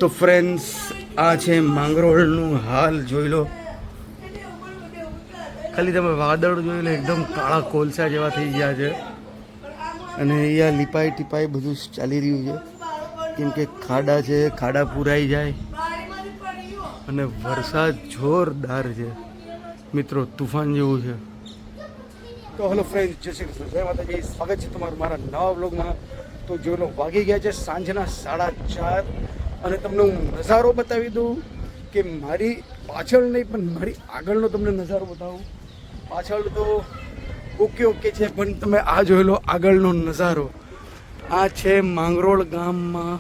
તો ફ્રેન્ડ્સ આ છે માંગરોળનું હાલ જોઈ લો. ખાલી તમે વાદળ જોઈ લો, એકદમ કાળા કોલસા જેવા થઈ ગયા છે. અને અહીંયા લીપાઈ ટીપાઈ બધું ચાલી રહ્યું છે, કેમ કે ખાડા છે, ખાડા પૂરાઈ જાય અને વરસાદ જોરદાર છે મિત્રો, તુફાન જેવું છે. તો હેલો ફ્રેન્ડ, જય શ્રી કૃષ્ણ, જય માતાજી. સ્વાગત છે તમારું મારા નવા વ્લોગમાં. તો જોઈ લો વાગી ગયા છે સાંજના 4:30 અને તમને હું નજારો બતાવી દઉં કે મારી પાછળ નહીં પણ મારી આગળનો તમને નજારો બતાવું. પાછળ તો ઓકે છે, પણ તમે આ જોઈ લો આગળનો નજારો. આ છે માંગરોળ ગામમાં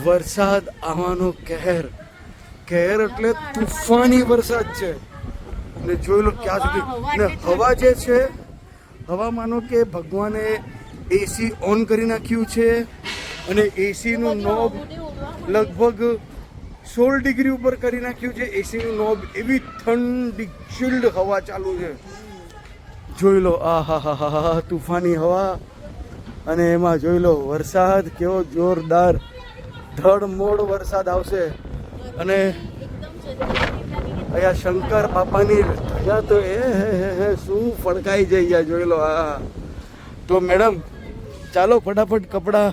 વરસાદ આવવાનો કહેર એટલે તુફાની વરસાદ છે. ને જોઈ લો ક્યાં સુધી ને હવા જે છે, હવા માનો કે ભગવાને એસી ઓન કરી નાખ્યું છે અને એસીનું નોબ લગભગ 16 ડિગ્રી ઉપર કરી નાખ્યું છે. એસીનું નોબ, એવી ઠંડી ચિલ્ડ હવા ચાલુ છે. જોઈ લો, આ હા તુફાની હવા. અને એમાં જોઈ લો વરસાદ કેવો જોરદાર ધડમોડ વરસાદ આવશે. અને અહીંયા શંકર બાપાની ધજા તો શું ફડકાઈ જાય, જોઈ લો. હા તો મેડમ ચાલો ફટાફટ કપડાં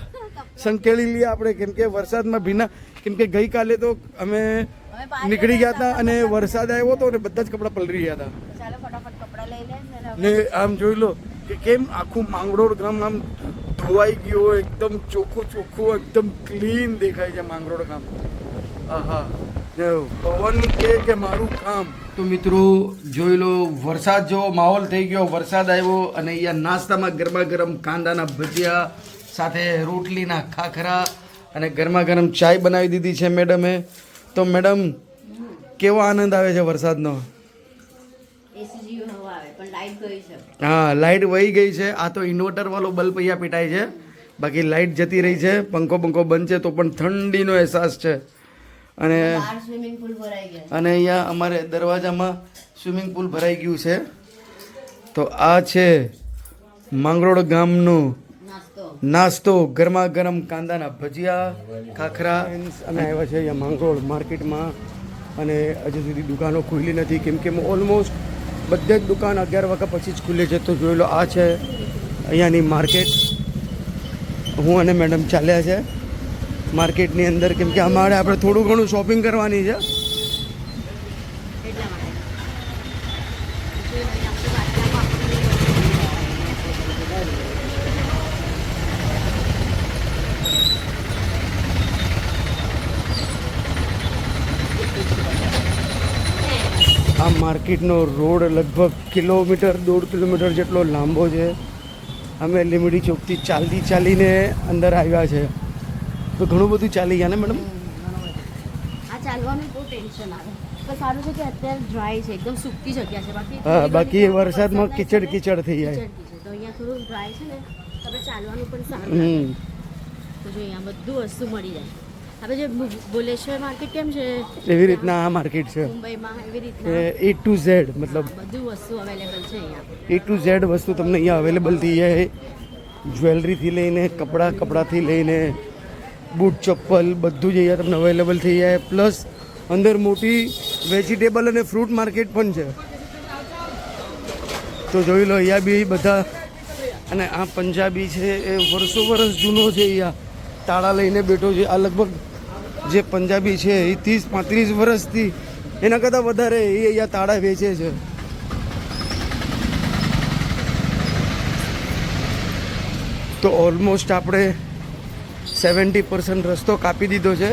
સંકેલી લઈએ આપણે, કેમ કે વરસાદમાં ભીના. કેમ કે ગઈકાલે તો અમે નીકળી ગયા હતા અને વરસાદ આવ્યો હતો અને બધા જ કપડાં પલળી ગયા હતા. ને આમ જોઈ લો કે કેમ આખું માંગરોળ ગામ આમ ધોવાઈ ગયું હોય, એકદમ ચોખ્ખું એકદમ ક્લીન દેખાય છે માંગરોળ ગામ. આહા, પવન કે મારું કામ. તો મિત્રો જોઈ લો વરસાદ જેવો માહોલ થઈ ગયો, વરસાદ આવ્યો અને અહીંયા નાસ્તામાં ગરમા ગરમ કાંદાના ભજીયા સાથે રોટલીના ખાખરા અને ગરમા ગરમ ચાય બનાવી દીધી છે મેડમે. તો મેડમ કેવો આનંદ આવે છે વરસાદનો? હા, લાઇટ વહી ગઈ છે. આ તો ઇન્વર્ટર વાળો બલ્બ અહીંયા પીટાય છે, બાકી લાઇટ જતી રહી છે. પંખો બંધ છે તો પણ ઠંડીનો અહેસાસ છે. અને અહીંયા અમારે દરવાજામાં સ્વિમિંગ પુલ ભરાઈ ગયું છે. તો આ છે માંગરોળ ગામનો નાસ્તો, ગરમા ગરમ કાંદાના ભજીયા, ખાખરા. અને આવ્યા છે અહીંયા માંગરોળ માર્કેટમાં અને હજુ સુધી દુકાનો ખુલ્લી નથી, કેમ કે ઓલમોસ્ટ બધે જ દુકાન 11 વાગ્યા પછી જ ખુલે છે. તો જોઈ લો આ છે અહીંયાની માર્કેટ. હું અને મેડમ ચાલ્યા છે માર્કેટની અંદર, કેમ કે અમારે આપણે થોડું ઘણું શોપિંગ કરવાની છે. આ માર્કેટનો રોડ લગભગ 1.5 કિલોમીટર જેટલો લાંબો છે. અમે લીમડી ચોકથી ચાલીને અંદર આવ્યા છે. તો ઘણું બધું ચાલી ગયા ને મેડમ? આ ચાલવાનું બહુ ટેન્શન આવે, પણ સારું છે કે અત્યારે ડ્રાય છે, એકદમ સૂકી જગ્યા છે. હા, બાકી વરસાદમાં કીચડ થઈ જાય. તો અહીંયા થોડું ડ્રાય છે ને, તમે ચાલવાનું પણ સારું. તો જો અહીંયા બધું વસ્તુ મળી જાય. આપણે જે ભુલેશ્વર માર્કેટ કેમ છે એવી રીતના આ માર્કેટ છે મુંબઈમાં, એવી રીતના A to Z, મતલબ બધું વસ્તુ અવેલેબલ છે અહીંયા. A to Z વસ્તુ તમને અહીંયા અવેલેબલ થઈ જાય. જ્વેલરીથી લઈને કપડાથી લઈને બૂટ ચપ્પલ બધું જ અહીંયા તમને અવેલેબલ થઈ જાય. પ્લસ અંદર મોટી વેજીટેબલ અને ફ્રૂટ માર્કેટ પણ છે. તો જોઈ લો અહીંયા બી બધા. અને આ પંજાબી છે એ વર્ષ જૂનો છે, અહીંયા તાળા લઈને બેઠો છે. આ લગભગ જે પંજાબી છે એ 30-35 વર્ષથી એના કરતાં વધારે એ અહીંયા તાળા વેચે છે. તો ઓલમોસ્ટ આપણે 70% રસ્તો કાપી દીધો છે,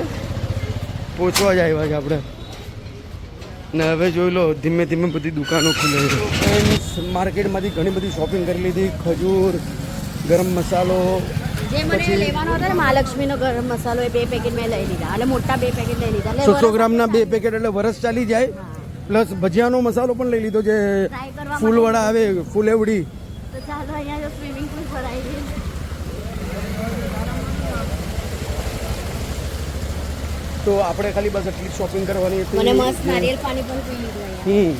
પહોંચવા જ આવ્યા છે આપણે. ને હવે જોઈ લો ધીમે ધીમે બધી દુકાનો ખુલે છે. ફ્રેન્ડ્સ, માર્કેટમાંથી ઘણી બધી શોપિંગ કરી લીધી. ખજૂર, ગરમ મસાલો, જે મને લેવાનો હતો ને મહાલક્ષ્મીનો ગરમ મસાલો, એ 2 પેકેટ મેં લઈ લીધા. એટલે મોટા 2 પેકેટ લઈ લીધા. 100 ગ્રામના 2 પેકેટ એટલે વરસ ચાલી જાય. પ્લસ ભજીયાનો મસાલો પણ લઈ લીધો, જે ફૂલવડા આવે, ફૂલેવડી. તો ચાલો અહીંયા સ્વિમિંગ પુલ ભરાઈ ગઈ. તો આપણે ખાલી બસ એટલી શોપિંગ કરવાની હતી. મને મસ્ત નારિયેળ પાણી પણ પી લીધું.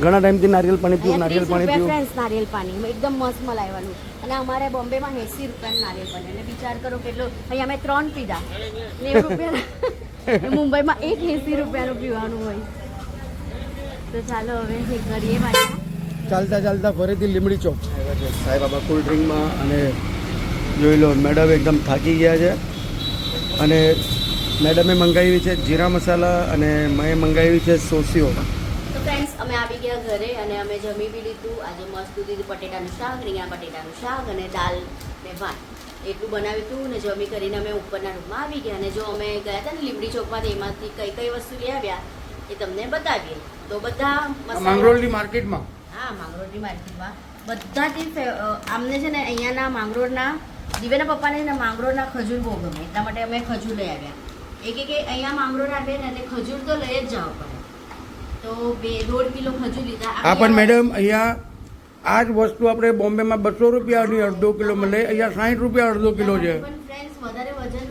ઘણા ટાઈમથી નારિયેલ પાણી પીવું, નારિયેલ પાણી પીવું. ફ્રેન્ડ્સ નારિયેલ પાણી એકદમ મસ્ત મલાઈવાળું. અને અમારે બોમ્બેમાં 80 રૂપિયાનું નારિયેલ પાણી. એટલે વિચાર કરો કેટલો. અહીંયા અમે 3 પીધા 90 રૂપિયા. મુંબઈમાં એક 80 રૂપિયાનું પીવાનું હોય. તો ચાલો હવે કરીએ પાછા. ચાલતા ચાલતા ફરીથી લીમડી ચોક આવ્યા છે સાંઈ બાબા કોલ્ડ ડ્રિંકમાં. અને જોઈ લો મેડમ એકદમ થાકી ગયા છે. અને મેડમે મંગાવી છે જીરા મસાલા અને મેં મંગાવી છે સોસીઓ. તો ફ્રેન્ડ્સ અમે આવી ગયા ઘરે અને અમે જમી બી લીધું. આજે મસ્ત દીધું બટેટાનું શાક, રીંગણા બટેટાનું શાક અને દાલ ને ભાત એટલું બનાવ્યું હતું. ને જમી કરીને અમે ઉપરના રૂમમાં આવી ગયા. અને જો અમે ગયા હતા ને લીમડી ચોકમાં, એમાંથી કઈ કઈ વસ્તુ લઈ આવ્યા એ તમને બતાવીએ. તો બધા માંગરોળની માર્કેટમાં, હા માંગરોળની માર્કેટમાં બધાથી આમને છે ને અહીંયાના માંગરોળના દિવ્યાના પપ્પાને છે ને માંગરોળના ખજૂર બહુ ગમે. એટલા માટે અમે ખજૂર લઈ આવ્યા. એક અહીંયા માંગરોળ આવે ને એટલે ખજૂર તો લઈ જ જવા પડે. તો 1.5 કિલો ખજૂર લીધા. હા પણ મેડમ અહીંયા આ જ વસ્તુ આપણે બોમ્બેમાં 200 રૂપિયાની અડધો કિલો મળે, અહીંયા 60 રૂપિયા અડધો કિલો છે. પણ ફ્રેન્ડ્સ વધારે વજન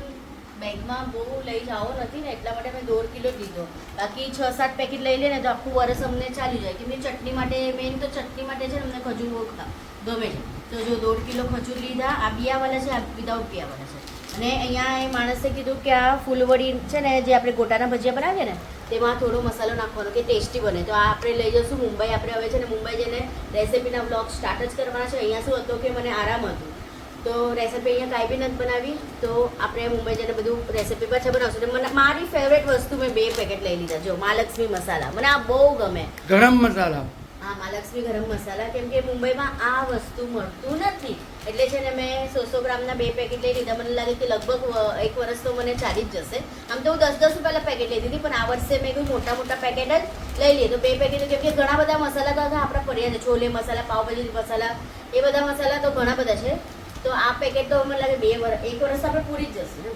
બેગમાં બહુ લઈ જાઓ નથી ને એટલા માટે મેં 1.5 કિલો જ લીધો. બાકી 6-7 પેકેટ લઈ લે ને તો આખું વરસ અમને ચાલી જાય. કેમ કે ચટણી માટે મેઇન તો ચટણી માટે છે ને અમને ખજૂર બહુ ગમે છે. તો જો 1.5 કિલો ખજૂર લીધા. આ બિયાવાળા છે, આ વિદાઉટ બિયાવાળા છે. અને અહીંયા એ માણસે કીધું કે આ ફૂલવડી છે ને જે આપણે ગોટાના ભજીયા બનાવીએ ને તેમાં થોડો મસાલો નાખવાનો કે ટેસ્ટી બને. તો આ આપણે લઈ જઈશું મુંબઈ. આપણે હવે છે ને મુંબઈ જઈને રેસીપીના બ્લોગ સ્ટાર્ટ જ કરવાના છે. અહીંયા શું હતું કે મને આરામ હતું તો રેસીપી અહીંયા કાંઈ બી નથી બનાવી. તો આપણે મુંબઈ જઈને બધું રેસીપી પાછા બનાવશું. તો મને મારી ફેવરેટ વસ્તુ મેં 2 પેકેટ લઈ લીધા. જો મહાલક્ષ્મી મસાલા મને આ બહુ ગમે. ગરમ મસાલા, હા મહાલક્ષ્મી ગરમ મસાલા. કેમ કે મુંબઈમાં આ વસ્તુ મળતું નથી એટલે છે ને મેં 100 ગ્રામના 2 પેકેટ લઈ લીધા. મને લાગે કે લગભગ 1 વર્ષ તો મને ચાલી જ જશે. આમ તો હું 10-10 રૂપિયાના પેકેટ લઈ દીધી પણ આ વર્ષે મેં કોઈ મોટા પેકેટ જ લઈ લીધું. તો 2 પેકેટ કેમ કે ઘણા બધા મસાલા તો આપણા પડ્યા છે. છોલે મસાલા, પાવભાજી મસાલા, એ બધા મસાલા તો ઘણા બધા છે. તો આ પેકેટ તો મને લાગે 1 વર્ષ આપણે પૂરી જ જશે ને,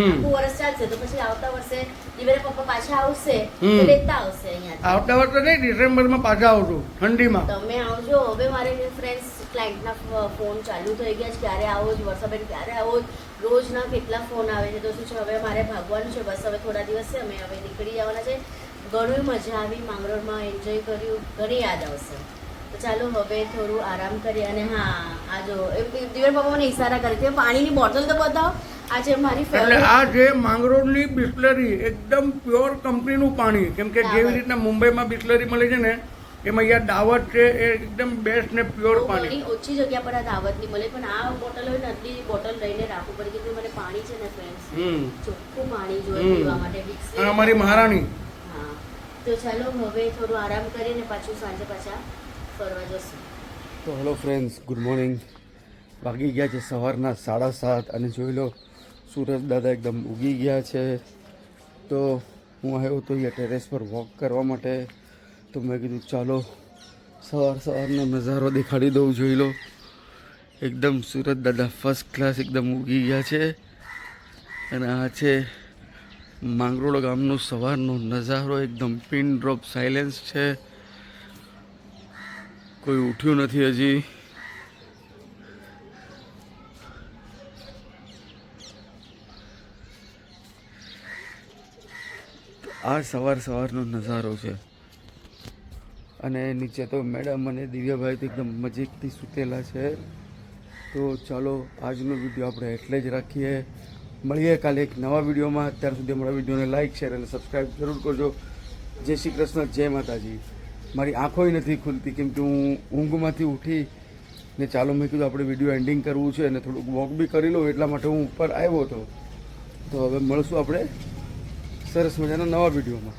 આખું વર્ષ ચાલશે. તો પછી આવતા વર્ષે દિવ્યાના પપ્પા પાછા આવશે તો લેતા આવશે અહીંયા. આવતા વર્ષે નહીં, ડિસેમ્બરમાં પાછા આવશું ઠંડીમાં. તમે આવજો. હવે મારે ફ્રેન્ડ્સ ક્લાયન્ટના ફોન ચાલુ થઈ ગયા છે. ક્યારે આવો જ વર્ષાબેન, ક્યારે આવો જ. રોજના કેટલા ફોન આવે છે. તો શું છે હવે મારે ભાગવાનું છે. બસ હવે થોડા દિવસ છે, અમે હવે નીકળી જવાના છે. ઘણું મજા આવી માંગરોળમાં, એન્જોય કર્યું, ઘણી યાદ આવશે. તો ચાલો હવે થોડું આરામ કરીએ. અને હા આ જો દિવ્યા પપ્પા મને ઈશારા કરે છે પાણીની બોટલ તો બતાવો. આ છે મારી એટલે ફેવરેટ. આ છે માંગરોળની બિસ્લરી, એકદમ પ્યોર કંપનીનું પાણી. કેમ કે જેવી રીતના મુંબઈમાં બિસ્લરી મળે છે ને એમાં અહીંયા દાવત છે, એ એકદમ બેસ્ટ ને પ્યોર પાણી. ઘણી ઓછી જગ્યા પર આ દાવતની મળે પણ આ બોટલ હોય ને આટલી બોટલ લઈને રાખવું પડે. કે મને પાણી છે ને ફ્રેન્ડ્સ ચોખ્ખું પાણી જોઈએ પીવા માટે. અને અમારી મહારાણી. હા તો ચાલો હવે થોડું આરામ કરીને પાછું સાંજે પાછા ફરવા જશું. તો હેલો ફ્રેન્ડ્સ, ગુડ મોર્નિંગ. વાગી ગયા છે સવારના 7:30 અને જોઈ લો સુરજ દાદા એકદમ ઉગી ગયા છે. તો હું આવ્યો તો અહીંયા ટેરેસ પર વોક કરવા માટે. તો મેં કીધું ચાલો સવારનો નજારો દેખાડી દઉં. જોઈ લો એકદમ સુરજ દાદા ફર્સ્ટ ક્લાસ એકદમ ઉગી ગયા છે. અને આ છે માંગરોળ ગામનો સવારનો નજારો. એકદમ પિન ડ્રોપ સાયલેન્સ છે, કોઈ ઉઠ્યું નથી હજી. આ સવારનો નજારો છે. અને નીચે તો મેડમ અને દિવ્યાભાઈ તો એકદમ મજીકથી સૂતેલા છે. તો ચાલો આજનો વિડીયો આપણે એટલે જ રાખીએ. મળીએ કાલે એક નવા વિડીયોમાં. અત્યાર સુધી અમારા વિડીયોને લાઇક, શેર અને સબસ્ક્રાઈબ જરૂર કરજો. જય શ્રી કૃષ્ણ, જય માતાજી. મારી આંખોય નથી ખુલતી કેમ કે હું ઊંઘમાંથી ઉઠી ને ચાલો મેં કીધું આપણે વિડીયો એન્ડિંગ કરવું છે અને થોડુંક વોક બી કરી લઉં એટલા માટે હું ઉપર આવ્યો હતો. તો હવે મળશું આપણે સરસ મજાના નવા વિડીયોમાં.